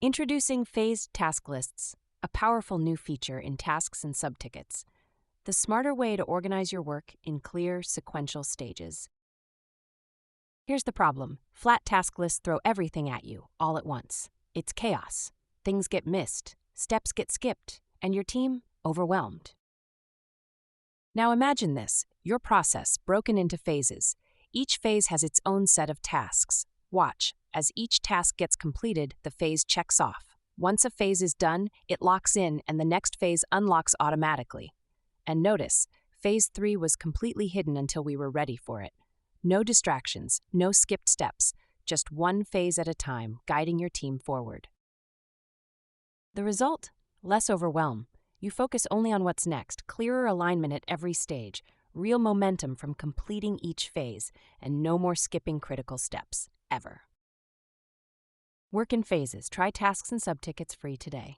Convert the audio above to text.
Introducing phased task lists, a powerful new feature in tasks and subtickets. The smarter way to organize your work in clear, sequential stages. Here's the problem. Flat task lists throw everything at you, all at once. It's chaos. Things get missed, steps get skipped, and your team overwhelmed. Now imagine this, your process broken into phases. Each phase has its own set of tasks. Watch, as each task gets completed, the phase checks off. Once a phase is done, it locks in and the next phase unlocks automatically. And notice, phase 3 was completely hidden until we were ready for it. No distractions, no skipped steps, just one phase at a time, guiding your team forward. The result? Less overwhelm. You focus only on what's next, clearer alignment at every stage, real momentum from completing each phase, and no more skipping critical steps, ever. Work in phases. Try tasks and subtickets free today.